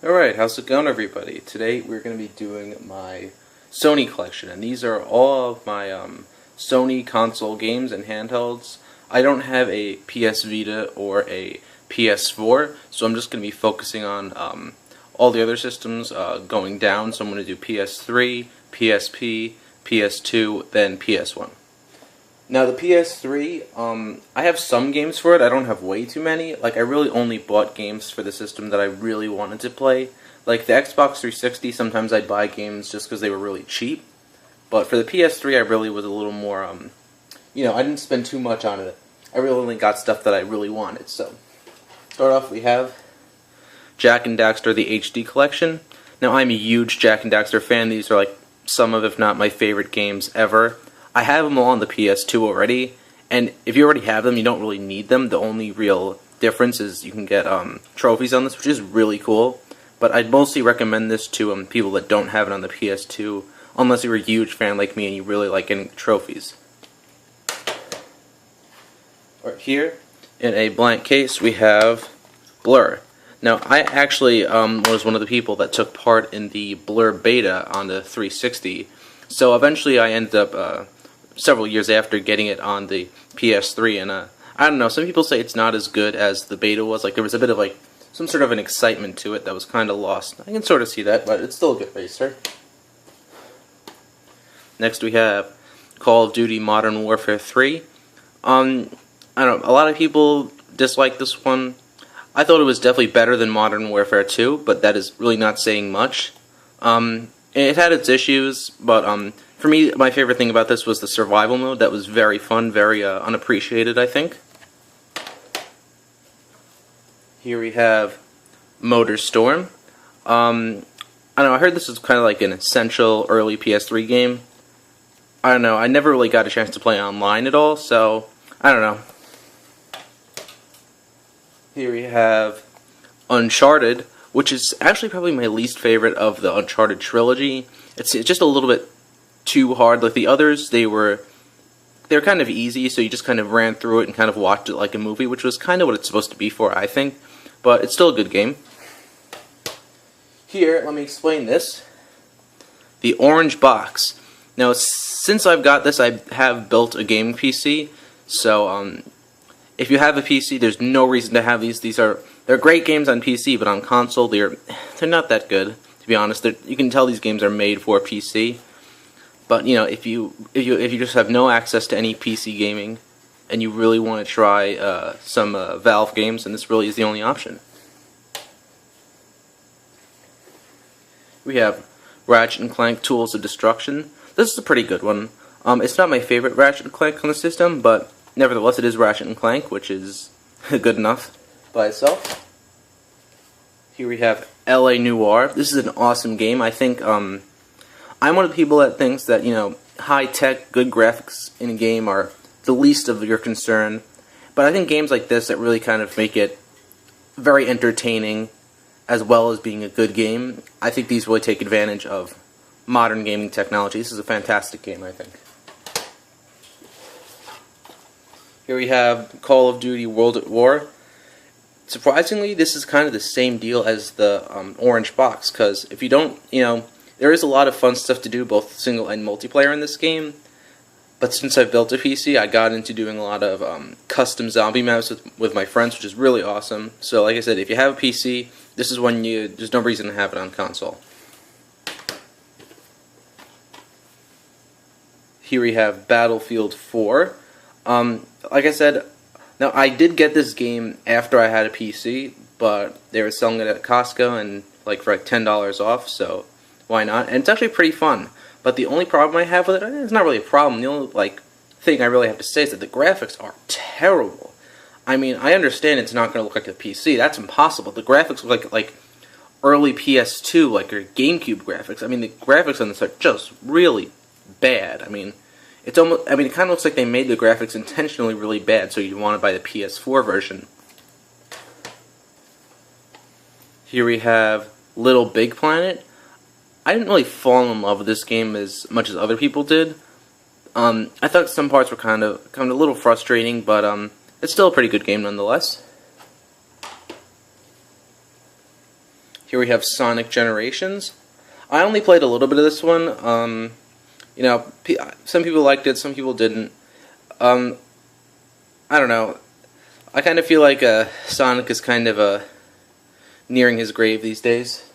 Alright, how's it going, everybody? Today we're going to be doing my Sony collection, and these are all of my Sony console games and handhelds. I don't have a PS Vita or a PS4, so I'm just going to be focusing on all the other systems going down. So I'm going to do PS3, PSP, PS2, then PS1. Now the PS3, I have some games for it. I don't have way too many. Like, I really only bought games for the system that I really wanted to play. Like the Xbox 360, sometimes I'd buy games just because they were really cheap. But for the PS3, I really was a little more, I didn't spend too much on it. I really only got stuff that I really wanted. So, start off, we have Jak and Daxter, the HD collection. Now, I'm a huge Jak and Daxter fan. These are like some of, if not my favorite games ever. I have them all on the PS2 already, and if you already have them, you don't really need them. The only real difference is you can get trophies on this, which is really cool. But I'd mostly recommend this to people that don't have it on the PS2, unless you're a huge fan like me and you really like getting trophies. Right here, in a blank case, we have Blur. Now, I actually was one of the people that took part in the Blur beta on the 360, so eventually I ended up several years after getting it on the PS3, and I don't know, some people say it's not as good as the beta was. Like, there was a bit of like some sort of an excitement to it that was kind of lost. I can sort of see that, but it's still a good racer. Next we have Call of Duty Modern Warfare 3. I don't know, a lot of people dislike this one. I thought it was definitely better than Modern Warfare 2, but that is really not saying much. It had its issues, but for me, my favorite thing about this was the survival mode. That was very fun, very unappreciated, I think. Here we have Motor Storm. I don't know, I heard this was kind of like an essential early PS3 game. I don't know, I never really got a chance to play online at all, so I don't know. Here we have Uncharted, which is actually probably my least favorite of the Uncharted trilogy. It's just a little bit too hard. Like the others, they were kind of easy, so you just kind of ran through it and kind of watched it like a movie, which was kind of what it's supposed to be for, I think. But it's still a good game. Here, let me explain this. The Orange Box. Now, since I've got this, I have built a gaming PC, so if you have a PC, there's no reason to have these. They're great games on PC, but on console, they're not that good, to be honest. You can tell these games are made for PC. But if you just have no access to any PC gaming, and you really want to try some Valve games, then this really is the only option. We have Ratchet & Clank Tools of Destruction. This is a pretty good one. It's not my favorite Ratchet & Clank on the system, but nevertheless, it is Ratchet & Clank, which is good enough by itself. Here we have L.A. Noire. This is an awesome game. I think I'm one of the people that thinks that, high-tech, good graphics in a game are the least of your concern. But I think games like this that really kind of make it very entertaining, as well as being a good game, I think these really take advantage of modern gaming technology. This is a fantastic game, I think. Here we have Call of Duty World at War. Surprisingly, this is kind of the same deal as the Orange Box, because if you don't, there is a lot of fun stuff to do, both single and multiplayer in this game. But since I've built a PC, I got into doing a lot of custom zombie maps with my friends, which is really awesome. So like I said, if you have a PC, this is when there's no reason to have it on console. Here we have Battlefield 4. Like I said, now I did get this game after I had a PC, but they were selling it at Costco and for $10 off, so why not? And it's actually pretty fun. But the only problem I have with it, it's not really a problem. The only thing I really have to say is that the graphics are terrible. I mean, I understand it's not going to look like a PC. That's impossible. The graphics look like early PS2, or GameCube graphics. I mean, the graphics on this are just really bad. I mean, it kind of looks like they made the graphics intentionally really bad, so you want to buy the PS4 version. Here we have Little Big Planet. I didn't really fall in love with this game as much as other people did. I thought some parts were kind of a little frustrating, but it's still a pretty good game nonetheless. Here we have Sonic Generations. I only played a little bit of this one. You know, some people liked it, some people didn't. I don't know. I kind of feel like Sonic is kind of nearing his grave these days.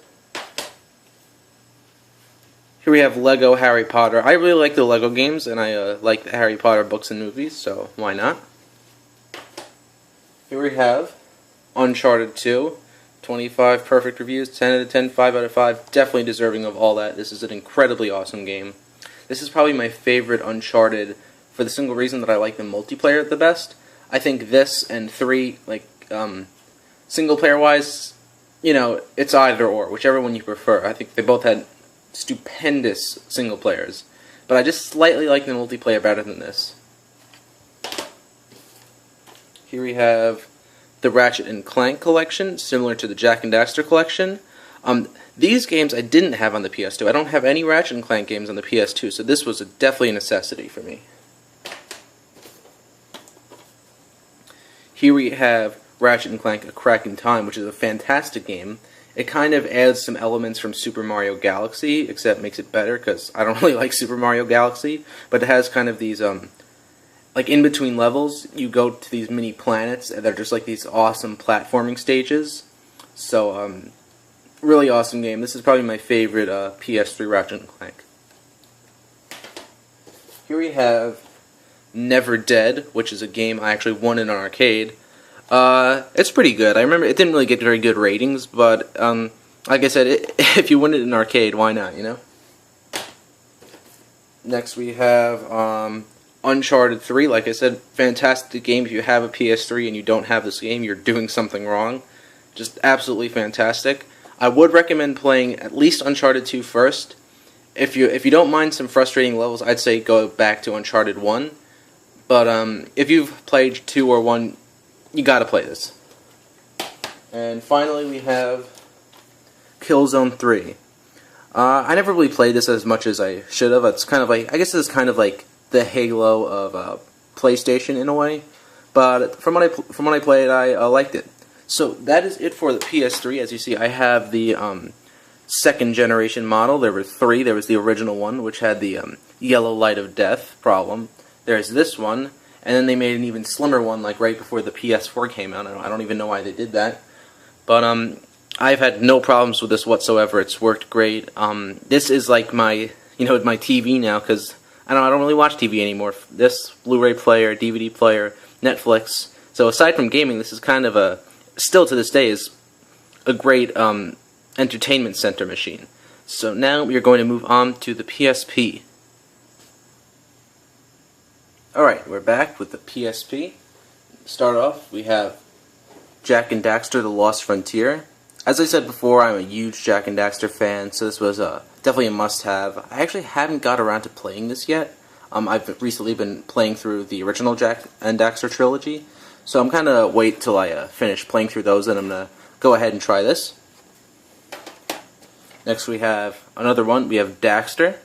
Here we have Lego Harry Potter. I really like the Lego games, and I like the Harry Potter books and movies, so why not? Here we have Uncharted 2. 25 perfect reviews, 10 out of 10, 5 out of 5. Definitely deserving of all that. This is an incredibly awesome game. This is probably my favorite Uncharted for the single reason that I like the multiplayer the best. I think this and 3, like, single player wise, you know, it's either or, whichever one you prefer. I think they both had stupendous single players, but I just slightly like the multiplayer better than this. Here we have the Ratchet and Clank collection, similar to the Jak and Daxter collection. These games I didn't have on the PS2. I don't have any Ratchet and Clank games on the PS2, so this was definitely a necessity for me. Here we have Ratchet and Clank: A Crack in Time, which is a fantastic game. It kind of adds some elements from Super Mario Galaxy, except makes it better, because I don't really like Super Mario Galaxy, but it has kind of these, like in between levels, you go to these mini planets, and they're just like these awesome platforming stages. So, really awesome game. This is probably my favorite PS3 Ratchet and Clank. Here we have Never Dead, which is a game I actually won in an arcade. It's pretty good. I remember it didn't really get very good ratings, but like I said, if you win it in an arcade, why not, you know? Next we have Uncharted 3. Like I said, fantastic game. If you have a PS3 and you don't have this game, you're doing something wrong. Just absolutely fantastic. I would recommend playing at least Uncharted 2 first. If you don't mind some frustrating levels, I'd say go back to Uncharted 1. But if you've played 2 or 1, you gotta play this. And finally we have Killzone 3. I never really played this as much as I should have. It's kind of like, I guess it's kind of like the Halo of PlayStation in a way. But from what I played, I liked it. So that is it for the PS3. As you see, I have the second generation model. There were 3. There was the original one, which had the yellow light of death problem. There's this one, and then they made an even slimmer one, like right before the PS4 came out. I don't even know why they did that. But I've had no problems with this whatsoever. It's worked great. This is like my, my TV now, because I don't really watch TV anymore. This Blu-ray player, DVD player, Netflix. So aside from gaming, this is kind of still to this day is a great entertainment center machine. So now we are going to move on to the PSP. Alright, we're back with the PSP. Start off, we have Jak and Daxter: The Lost Frontier. As I said before, I'm a huge Jak and Daxter fan, so this was definitely a must-have. I actually haven't got around to playing this yet. I've recently been playing through the original Jak and Daxter trilogy, so I'm kind of wait till I finish playing through those, and I'm going to go ahead and try this. Next we have another one. We have Daxter.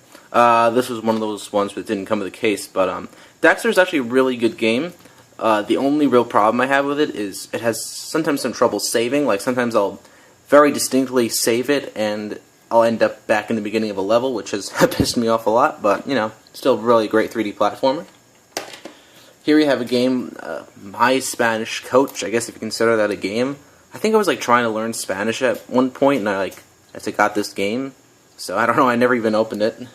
This was one of those ones that didn't come with the case, but Daxter is actually a really good game. The only real problem I have with it is it has sometimes some trouble saving. Like sometimes I'll very distinctly save it and I'll end up back in the beginning of a level, which has pissed me off a lot, but still really great 3D platformer. Here we have a game, My Spanish Coach, I guess if you consider that a game. I think I was like trying to learn Spanish at one point and I got this game. So I don't know, I never even opened it.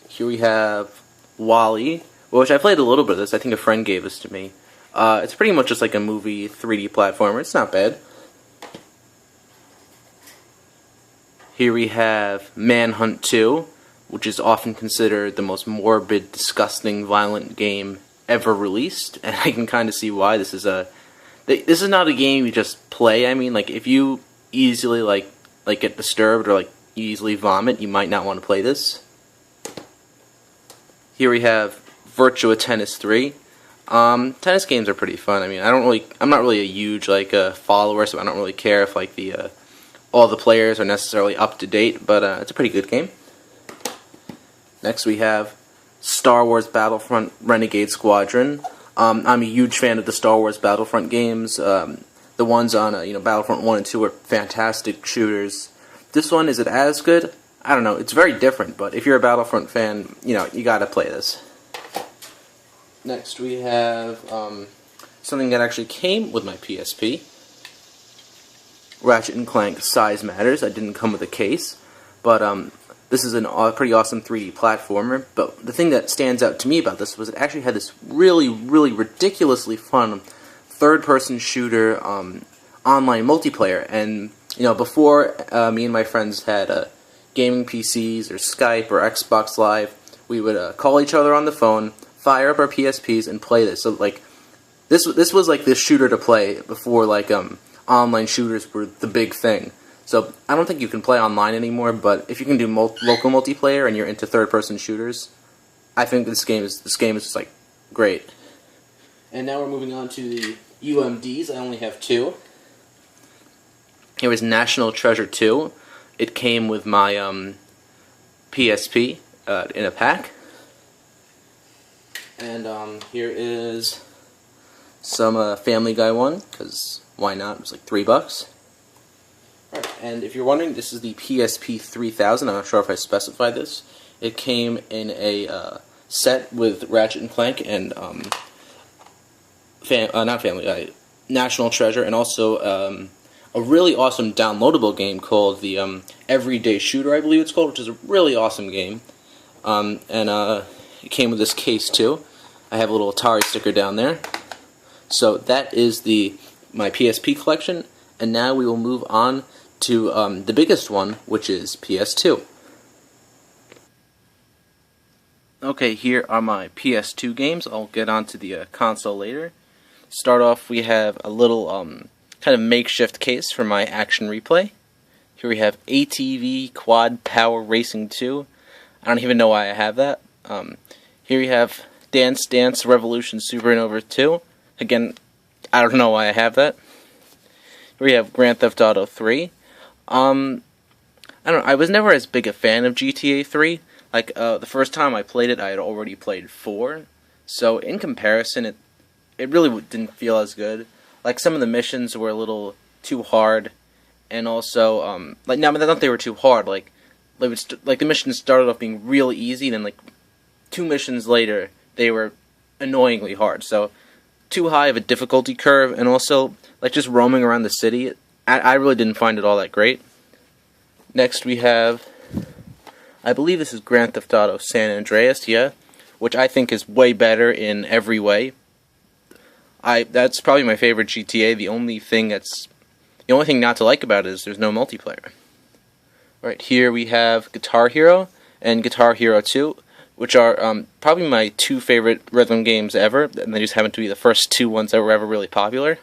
Here we have Wall-E, which I played a little bit of this. I think a friend gave this to me. It's pretty much just like a movie 3D platformer. It's not bad. Here we have Manhunt 2, which is often considered the most morbid, disgusting, violent game ever released, and I can kind of see why. This is not a game you just play. I mean, like if you easily like get disturbed or like you easily vomit, you might not want to play this. Here we have Virtua Tennis 3. Tennis games are pretty fun. I mean, I'm not really a huge follower, so I don't really care if all the players are necessarily up to date, but it's a pretty good game. Next we have Star Wars Battlefront Renegade Squadron. I'm a huge fan of the Star Wars Battlefront games. The ones on Battlefront 1 and 2 are fantastic shooters. This one, is it as good? I don't know. It's very different, but if you're a Battlefront fan, you gotta play this. Next we have something that actually came with my PSP. Ratchet & Clank Size Matters. I didn't come with a case, but this is a pretty awesome 3D platformer. But the thing that stands out to me about this was it actually had this really, really ridiculously fun third-person shooter online multiplayer. And before me and my friends had gaming PCs or Skype or Xbox Live, we would call each other on the phone, fire up our PSPs, and play this. So like this was like the shooter to play before online shooters were the big thing. So I don't think you can play online anymore, but if you can do local multiplayer and you're into third-person shooters, I think this game is just like great. And now we're moving on to the UMDs. I only have 2. Here is National Treasure 2. It came with my PSP in a pack. And here is some Family Guy one, because why not? It was like $3. Right. And if you're wondering, this is the PSP 3000. I'm not sure if I specified this. It came in a set with Ratchet & Clank and not Family Guy, National Treasure, and also a really awesome downloadable game called the Everyday Shooter, I believe it's called, which is a really awesome game. It came with this case too. I have a little Atari sticker down there. So that is my PSP collection, and now we will move on to the biggest one, which is PS2. Okay, here are my PS2 games. I'll get onto the console later. Start off, we have a little kind of makeshift case for my action replay. Here we have ATV Quad Power Racing 2. I don't even know why I have that. Here we have Dance Dance Revolution Supernova 2. Again, I don't know why I have that. Here we have Grand Theft Auto 3. I don't know, I was never as big a fan of GTA 3. Like, the first time I played it, I had already played 4. So, in comparison, it really didn't feel as good. Like, some of the missions were a little too hard. And also, not they were too hard. Like the missions started off being really easy, then, 2 missions later, they were annoyingly hard. So, too high of a difficulty curve, and also, just roaming around the city, I really didn't find it all that great. Next we have, I believe this is Grand Theft Auto San Andreas, yeah, which I think is way better in every way. That's probably my favorite GTA. The only thing not to like about it is there's no multiplayer. Right, here we have Guitar Hero and Guitar Hero 2, which are probably my 2 favorite rhythm games ever, and they just happen to be the first 2 ones that were ever really popular.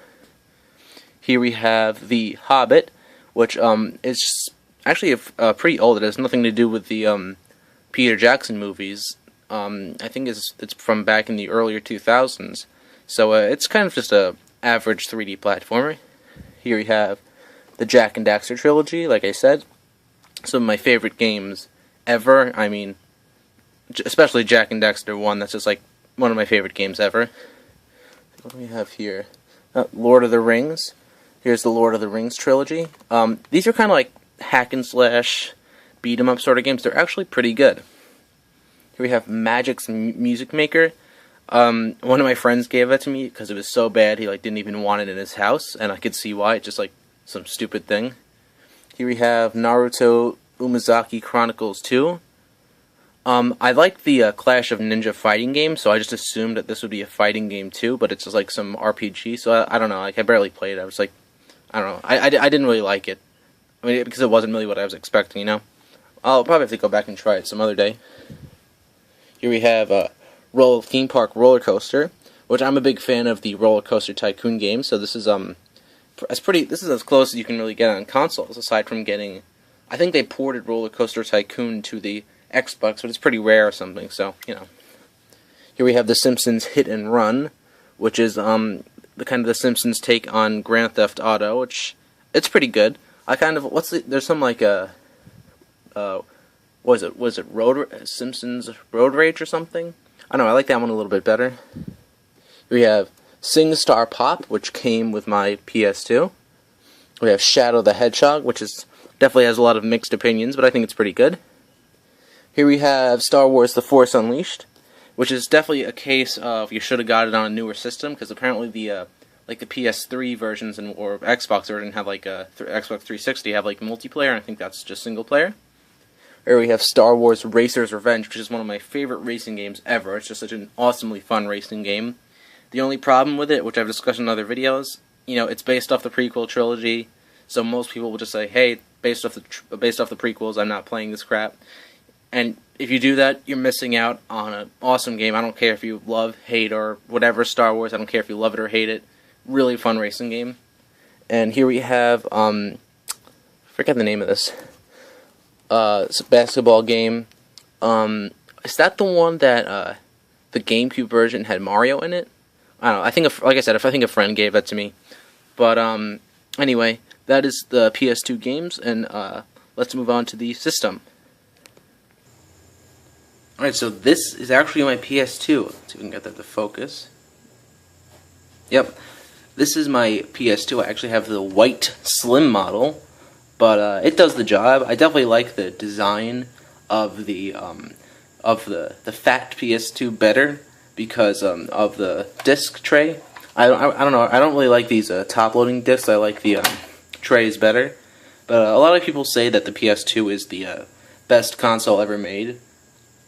Here we have The Hobbit, which is actually pretty old. It has nothing to do with the Peter Jackson movies. I think it's from back in the earlier 2000s. So it's kind of just a average 3D platformer. Here we have the Jak and Daxter trilogy, like I said. Some of my favorite games ever. I mean, especially Jak and Daxter 1. That's just one of my favorite games ever. What do we have here? Lord of the Rings. Here's the Lord of the Rings trilogy. These are kind of like hack and slash, beat 'em up sort of games. They're actually pretty good. Here we have Magic's Music Maker. One of my friends gave that to me because it was so bad he didn't even want it in his house, and I could see why. It's just some stupid thing. Here we have Naruto Umazaki Chronicles 2. I like the Clash of Ninja fighting game, so I just assumed that this would be a fighting game too, but it's just some RPG, so I don't know, I barely played it. I was I don't know, I didn't really like it. I mean, because it wasn't really what I was expecting, I'll probably have to go back and try it some other day. Here we have Theme Park Roller Coaster, which I'm a big fan of the Roller Coaster Tycoon game, so this is as close as you can really get on consoles, aside from getting, I think they ported Roller Coaster Tycoon to the Xbox, but it's pretty rare or something, so, Here we have The Simpsons Hit and Run, which is the kind of The Simpsons take on Grand Theft Auto, which, it's pretty good. There's some was it Simpsons Road Rage or something? I don't know, I like that one a little bit better. Here we have SingStar Pop, which came with my PS2. We have Shadow the Hedgehog, which is definitely has a lot of mixed opinions, but I think it's pretty good. Here we have Star Wars The Force Unleashed, which is definitely a case of you should have got it on a newer system, because apparently the like the PS3 versions or Xbox version have like Xbox 360 have like multiplayer, and I think that's just single player. Here we have Star Wars Racer's Revenge, which is one of my favorite racing games ever. It's just such an awesomely fun racing game. The only problem with it, which I've discussed in other videos, it's based off the prequel trilogy, so most people will just say, hey, based off the prequels, I'm not playing this crap. And if you do that, you're missing out on an awesome game. I don't care if you love, hate, or whatever Star Wars. I don't care if you love it or hate it. Really fun racing game. And here we have, forget the name of this. It's a basketball game. Is that the one that the GameCube version had Mario in it? I don't know. I think, like I said, I think a friend gave that to me. But anyway, that is the PS2 games, and let's move on to the system. Alright, so this is actually my PS2. Let's see if we can get that to focus. Yep, this is my PS2. I actually have the white slim model, but it does the job. I definitely like the design of the fat PS2 better because of the disc tray. I don't know. I don't really like these top-loading discs. I like the trays better. But a lot of people say that the PS2 is the best console ever made.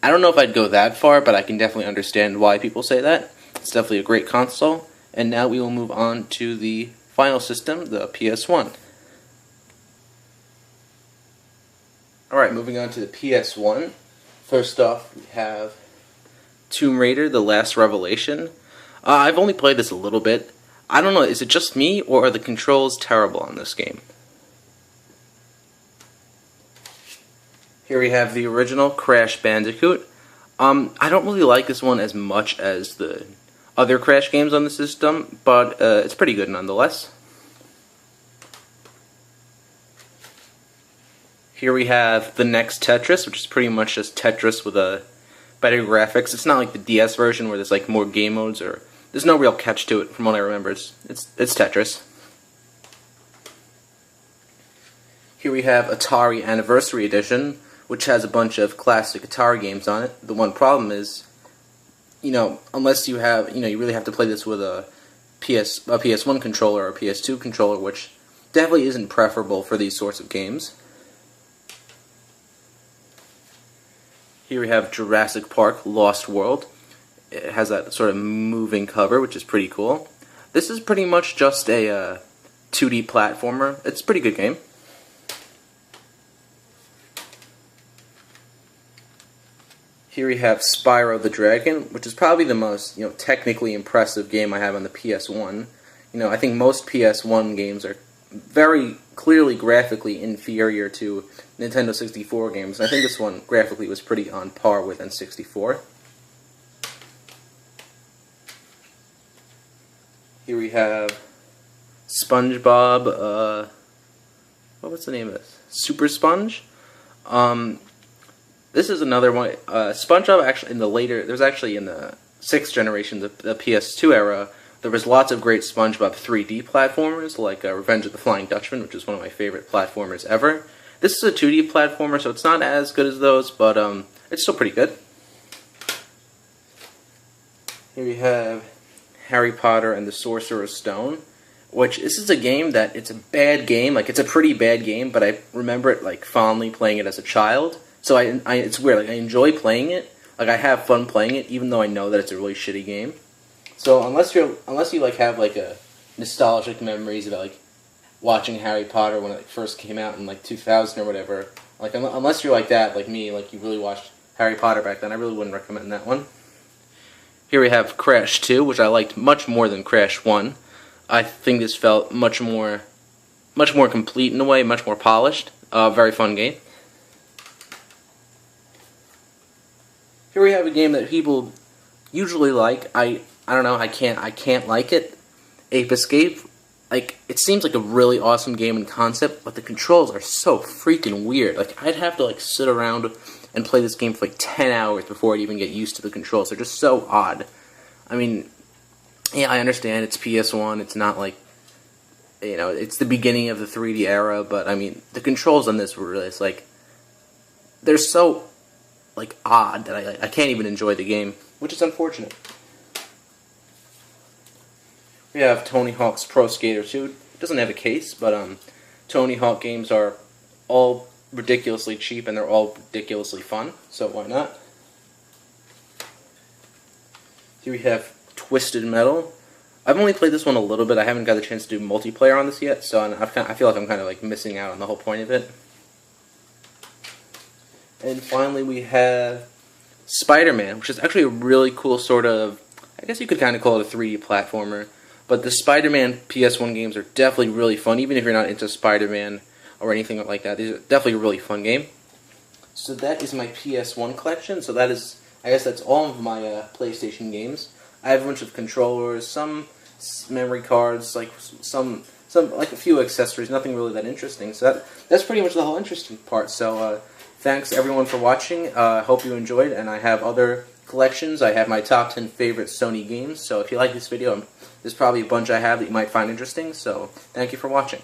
I don't know if I'd go that far, but I can definitely understand why people say that. It's definitely a great console. And now we will move on to the final system, the PS1. Alright, moving on to the PS1. First off, we have Tomb Raider, The Last Revelation. I've only played this a little bit. I don't know, is it just me, or are the controls terrible on this game? Here we have the original Crash Bandicoot. I don't really like this one as much as the other Crash games on the system, but it's pretty good nonetheless. Here we have the next Tetris, which is pretty much just Tetris with better graphics. It's not like the DS version where there's like more game modes, or there's no real catch to it from what I remember. It's Tetris. Here we have Atari Anniversary Edition, which has a bunch of classic Atari games on it. The one problem is, unless you have, you really have to play this with a PS1 controller or a PS2 controller, which definitely isn't preferable for these sorts of games. Here we have Jurassic Park Lost World. It has that sort of moving cover, which is pretty cool. This is pretty much just a 2D platformer. It's a pretty good game. Here we have Spyro the Dragon, which is probably the most, technically impressive game I have on the PS1. I think most PS1 games are very clearly graphically inferior to Nintendo 64 games, and I think this one graphically was pretty on par with N64. Here we have SpongeBob, what's the name of this? Super Sponge? This is another one. SpongeBob actually in the 6th generation, the PS2 era, there was lots of great SpongeBob 3D platformers, like Revenge of the Flying Dutchman, which is one of my favorite platformers ever. This is a 2D platformer, so it's not as good as those, but it's still pretty good. Here we have Harry Potter and the Sorcerer's Stone, which this is a game that it's a bad game. Like, it's a pretty bad game, but I remember it like fondly playing it as a child. So it's weird. Like, I enjoy playing it. Like, I have fun playing it, even though I know that it's a really shitty game. So unless you like have like a nostalgic memories about like watching Harry Potter when it like, first came out in like 2000 or whatever, like unless you're like that, like me, like you really watched Harry Potter back then, I really wouldn't recommend that one. Here we have Crash 2, which I liked much more than Crash 1. I think this felt much more complete in a way, much more polished. Very fun game. Here we have a game that people usually like. I don't know, I can't like it. Ape Escape. Like, it seems like a really awesome game in concept, but the controls are so freaking weird. Like, I'd have to like sit around and play this game for like 10 hours before I'd even get used to the controls. They're just so odd. I mean, Yeah, I understand it's PS1. It's not like, it's the beginning of the 3D era, but I mean, the controls on this were really, it's like, they're so, like, odd that I can't even enjoy the game, which is unfortunate. We have Tony Hawk's Pro Skater 2. It doesn't have a case, but Tony Hawk games are all ridiculously cheap and they're all ridiculously fun, so why not? Here we have Twisted Metal. I've only played this one a little bit. I haven't got a chance to do multiplayer on this yet, so I feel like I'm kind of like missing out on the whole point of it. And finally we have Spider-Man, which is actually a really cool sort of, I guess you could kind of call it a 3D platformer. But the Spider-Man PS1 games are definitely really fun, even if you're not into Spider-Man or anything like that. These are definitely a really fun game. So that is my PS1 collection. So that is, I guess that's all of my PlayStation games. I have a bunch of controllers, some memory cards, like some like a few accessories, nothing really that interesting. So that's pretty much the whole interesting part. So thanks everyone for watching. Hope you enjoyed, and I have other collections. I have my top 10 favorite Sony games. So if you like this video, there's probably a bunch I have that you might find interesting. So thank you for watching.